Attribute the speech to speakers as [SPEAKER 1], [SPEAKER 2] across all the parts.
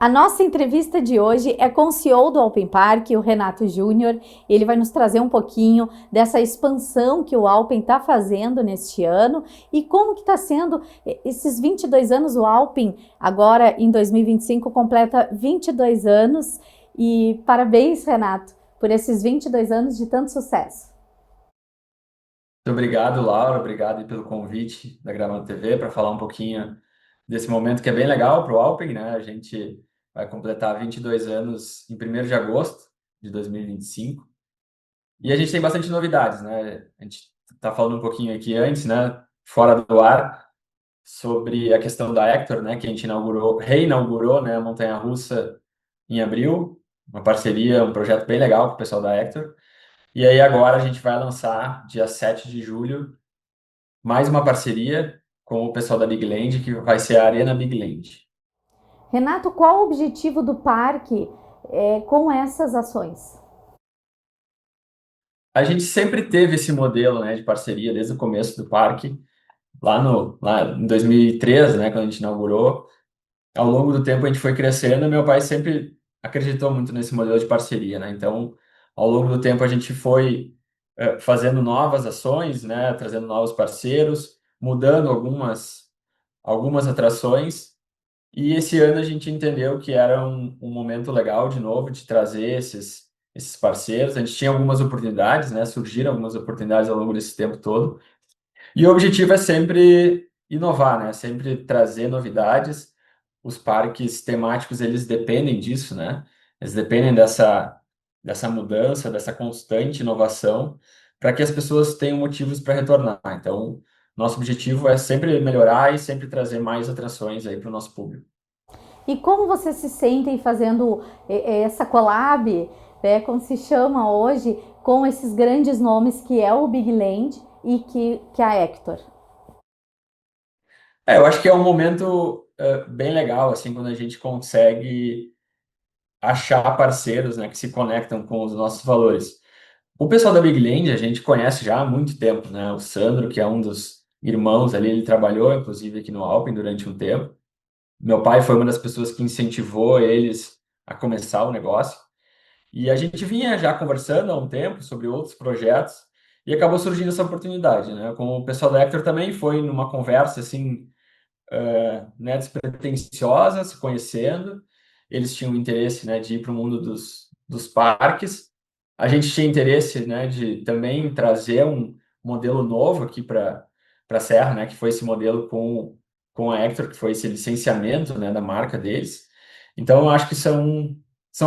[SPEAKER 1] A nossa entrevista de hoje é com o CEO do Alpen Park, o Renato Júnior. Ele vai nos trazer um pouquinho dessa expansão que o Alpen está fazendo neste ano e como que está sendo esses 22 anos. O Alpen, agora em 2025, completa 22 anos. E parabéns, Renato, por esses 22 anos de tanto sucesso.
[SPEAKER 2] Muito obrigado, Laura. Obrigado aí pelo convite da Gravando TV para falar um pouquinho desse momento que é bem legal para o Alpen, né? A gente vai completar 22 anos em 1º de agosto de 2025 e a gente tem bastante novidades, né? A gente está falando um pouquinho aqui antes, né? Fora do ar, sobre a questão da Hector, né? Que a gente reinaugurou, né? A montanha-russa em abril, uma parceria, um projeto bem legal com o pessoal da Hector. E aí agora a gente vai lançar, dia 7 de julho, mais uma parceria com o pessoal da Big Land, que vai ser a Arena Big Land.
[SPEAKER 1] Renato, qual o objetivo do parque com essas ações?
[SPEAKER 2] A gente sempre teve esse modelo, né, de parceria desde o começo do parque, lá em 2013, né, quando a gente inaugurou. Ao longo do tempo a gente foi crescendo e meu pai sempre acreditou muito nesse modelo de parceria, né? Então, ao longo do tempo a gente foi fazendo novas ações, né, trazendo novos parceiros, mudando algumas atrações. E esse ano a gente entendeu que era um momento legal, de novo, de trazer esses parceiros. A gente tinha algumas oportunidades, né? Surgiram algumas oportunidades ao longo desse tempo todo. E o objetivo é sempre inovar, né? Sempre trazer novidades. Os parques temáticos, eles dependem disso, né? Eles dependem dessa mudança, dessa constante inovação, para que as pessoas tenham motivos para retornar. Então, nosso objetivo é sempre melhorar e sempre trazer mais atrações aí para o nosso público.
[SPEAKER 1] E como vocês se sentem fazendo essa collab, né, como se chama hoje, com esses grandes nomes que é o Big Land e que a Hector?
[SPEAKER 2] Eu acho que é um momento bem legal, assim, quando a gente consegue achar parceiros, né, que se conectam com os nossos valores. O pessoal da Big Land a gente conhece já há muito tempo, né? O Sandro, que é um dos irmãos ali, ele trabalhou, inclusive, aqui no Alpen durante um tempo. Meu pai foi uma das pessoas que incentivou eles a começar o negócio. E a gente vinha já conversando há um tempo sobre outros projetos e acabou surgindo essa oportunidade, né? Com o pessoal da Hector também foi numa conversa, assim, né, despretensiosa, se conhecendo. Eles tinham interesse, né, de ir para o mundo dos parques. A gente tinha interesse, né, de também trazer um modelo novo aqui para a Serra, né, que foi esse modelo com a Hector, que foi esse licenciamento, né, da marca deles. Então, eu acho que são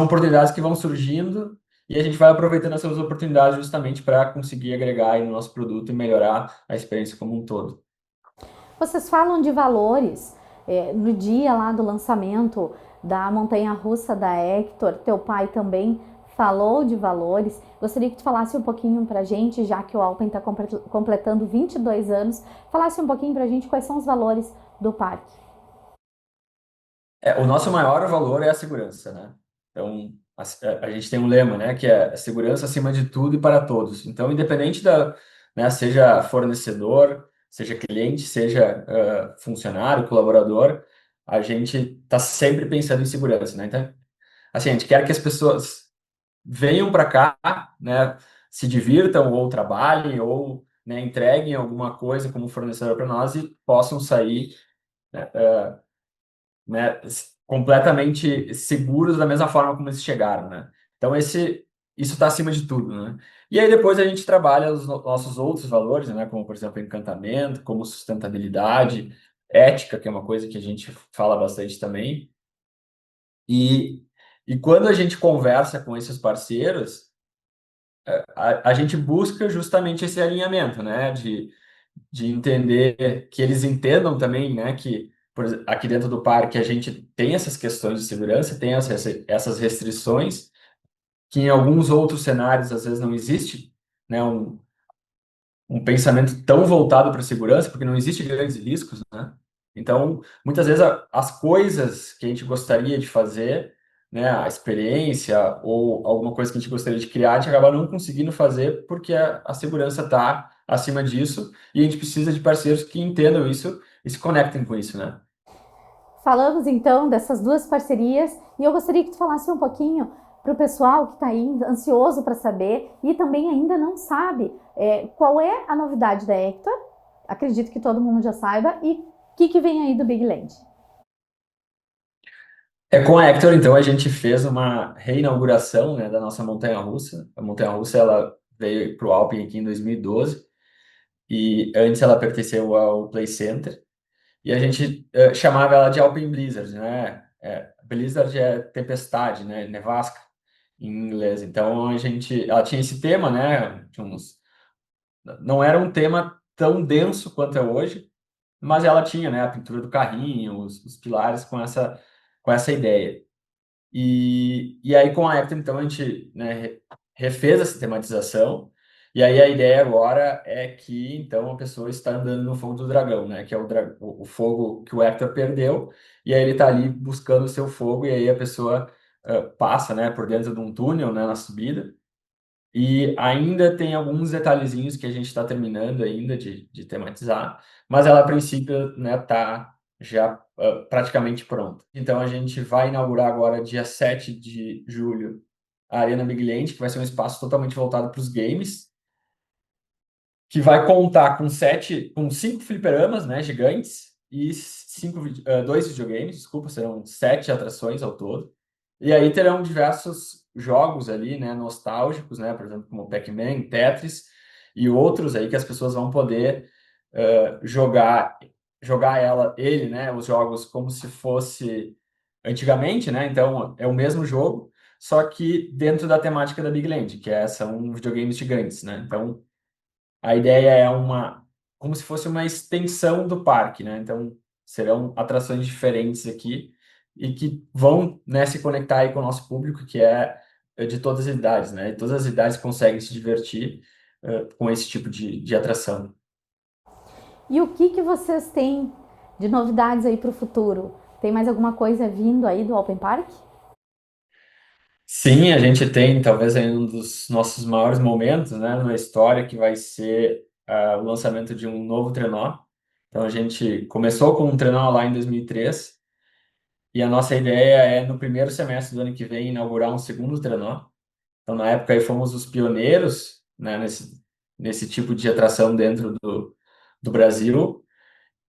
[SPEAKER 2] oportunidades que vão surgindo e a gente vai aproveitando essas oportunidades justamente para conseguir agregar aí no nosso produto e melhorar a experiência como um todo.
[SPEAKER 1] Vocês falam de valores. No dia lá do lançamento da montanha-russa da Hector, teu pai também falou de valores. Gostaria que tu falasse um pouquinho pra gente, já que o Alpen está completando 22 anos, falasse um pouquinho pra gente quais são os valores do parque.
[SPEAKER 2] O nosso maior valor é a segurança, né? Então, a gente tem um lema, né, que é segurança acima de tudo e para todos. Então, independente né, seja fornecedor, seja cliente, seja funcionário, colaborador, a gente está sempre pensando em segurança, né? Então, assim, a gente quer que as pessoas venham para cá, né, se divirtam ou trabalhem ou, né, entreguem alguma coisa como fornecedor para nós e possam sair, né, completamente seguros da mesma forma como eles chegaram, né? Então isso está acima de tudo, né? E aí depois a gente trabalha os nossos outros valores, né? Como por exemplo encantamento, como sustentabilidade, ética, que é uma coisa que a gente fala bastante também. E e quando a gente conversa com esses parceiros, a gente busca justamente esse alinhamento, né? De entender que eles entendam também, né, que aqui dentro do parque a gente tem essas questões de segurança, tem essas restrições, que em alguns outros cenários às vezes não existe, né, um pensamento tão voltado para a segurança, porque não existe grandes riscos, né? Então, muitas vezes as coisas que a gente gostaria de fazer, né, a experiência ou alguma coisa que a gente gostaria de criar, a gente acaba não conseguindo fazer porque a segurança está acima disso e a gente precisa de parceiros que entendam isso e se conectem com isso, né?
[SPEAKER 1] Falamos então dessas duas parcerias e eu gostaria que tu falasse um pouquinho para o pessoal que está aí ansioso para saber e também ainda não sabe qual é a novidade da Hector. Acredito que todo mundo já saiba. E o que vem aí do Big Land?
[SPEAKER 2] Com a Hector, então, a gente fez uma reinauguração, né, da nossa montanha-russa. A montanha-russa, ela veio para o Alpen aqui em 2012 e antes ela pertenceu ao Play Center e a gente chamava ela de Alpen Blizzard, né? Blizzard é tempestade, né? Nevasca em inglês. Então ela tinha esse tema, né? Não era um tema tão denso quanto é hoje, mas ela tinha, né, a pintura do carrinho, os pilares com essa ideia. E aí, com a Hector, então, a gente, né, refez essa tematização. E aí, a ideia agora é que, então, a pessoa está andando no fogo do dragão, né? Que é o fogo que o Hector perdeu. E aí, ele está ali buscando o seu fogo. E aí, a pessoa passa, né, por dentro de um túnel, né, na subida. E ainda tem alguns detalhezinhos que a gente está terminando ainda de tematizar, mas ela, a princípio, né, tá já praticamente pronta. Então, a gente vai inaugurar agora, dia 7 de julho, a Arena Big Land, que vai ser um espaço totalmente voltado para os games, que vai contar com 5 fliperamas, né, gigantes, e dois videogames, desculpa, serão 7 atrações ao todo. E aí terão diversos jogos ali, né, nostálgicos, né, por exemplo, como Pac-Man, Tetris e outros aí que as pessoas vão poder jogar ele, né, os jogos como se fosse antigamente, né? Então é o mesmo jogo, só que dentro da temática da Big Land, são videogames gigantes, né? Então a ideia é como se fosse uma extensão do parque, né? Então, serão atrações diferentes aqui e que vão, né, se conectar aí com o nosso público, que é de todas as idades, né? E todas as idades conseguem se divertir com esse tipo de atração.
[SPEAKER 1] E o que vocês têm de novidades aí para o futuro? Tem mais alguma coisa vindo aí do Open Park?
[SPEAKER 2] Sim, a gente tem talvez aí um dos nossos maiores momentos, né, na história, que vai ser o lançamento de um novo trenó. Então, a gente começou com um trenó lá em 2003. E a nossa ideia é, no primeiro semestre do ano que vem, inaugurar um segundo trenó. Então, na época, aí fomos os pioneiros, né, nesse tipo de atração dentro do Brasil.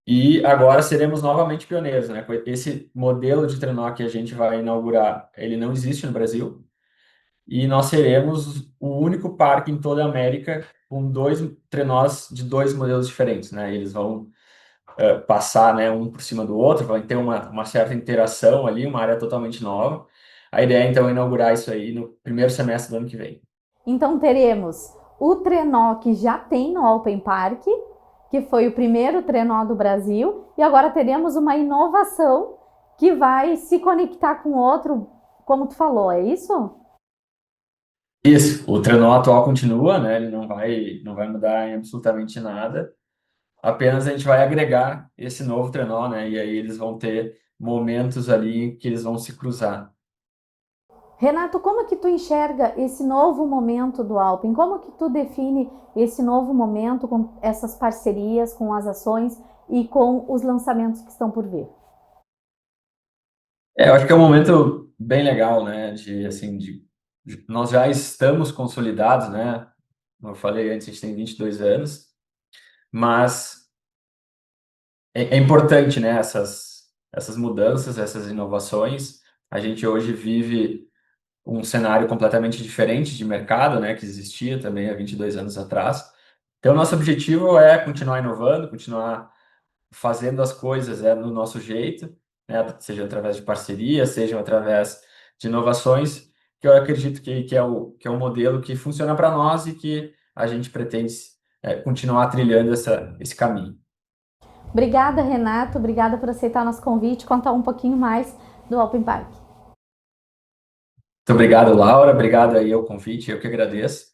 [SPEAKER 2] E agora seremos novamente pioneiros, né? Esse modelo de trenó que a gente vai inaugurar, ele não existe no Brasil. E nós seremos o único parque em toda a América com dois trenós de dois modelos diferentes, né? Eles vão passar, né, um por cima do outro, vai ter uma certa interação ali, uma área totalmente nova. A ideia, então, é inaugurar isso aí no primeiro semestre do ano que vem.
[SPEAKER 1] Então teremos o trenó que já tem no Open Park, que foi o primeiro trenó do Brasil, e agora teremos uma inovação que vai se conectar com outro, como tu falou, é isso?
[SPEAKER 2] Isso, o trenó atual continua, né? Ele não vai mudar em absolutamente nada. Apenas a gente vai agregar esse novo trenó, né? E aí eles vão ter momentos ali que eles vão se cruzar.
[SPEAKER 1] Renato, como que tu enxerga esse novo momento do Alpen? Como que tu define esse novo momento com essas parcerias, com as ações e com os lançamentos que estão por vir?
[SPEAKER 2] Eu acho que é um momento bem legal, né? Nós já estamos consolidados, né? Como eu falei antes, a gente tem 22 anos, mas é importante, né? Essas mudanças, essas inovações. A gente hoje vive um cenário completamente diferente de mercado, né? Que existia também há 22 anos atrás. Então, nosso objetivo é continuar inovando, continuar fazendo as coisas no nosso jeito, né? Seja através de parcerias, seja através de inovações, que eu acredito que é o modelo que funciona para nós e que a gente pretende continuar trilhando esse caminho.
[SPEAKER 1] Obrigada, Renato. Obrigada por aceitar o nosso convite e contar um pouquinho mais do Open Park.
[SPEAKER 2] Muito obrigado, Laura. Obrigado aí ao convite. Eu que agradeço.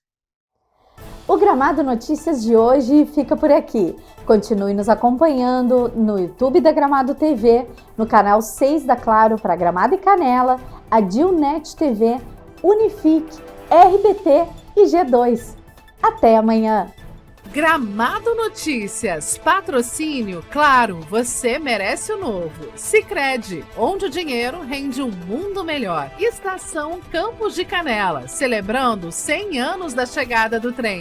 [SPEAKER 1] O Gramado Notícias de hoje fica por aqui. Continue nos acompanhando no YouTube da Gramado TV, no canal 6 da Claro para Gramado e Canela, a Dilnet TV, Unifique, RBT e G2. Até amanhã!
[SPEAKER 3] Gramado Notícias, patrocínio, claro, você merece o novo. Sicredi, onde o dinheiro rende um mundo melhor. Estação Campos de Canela, celebrando 100 anos da chegada do trem.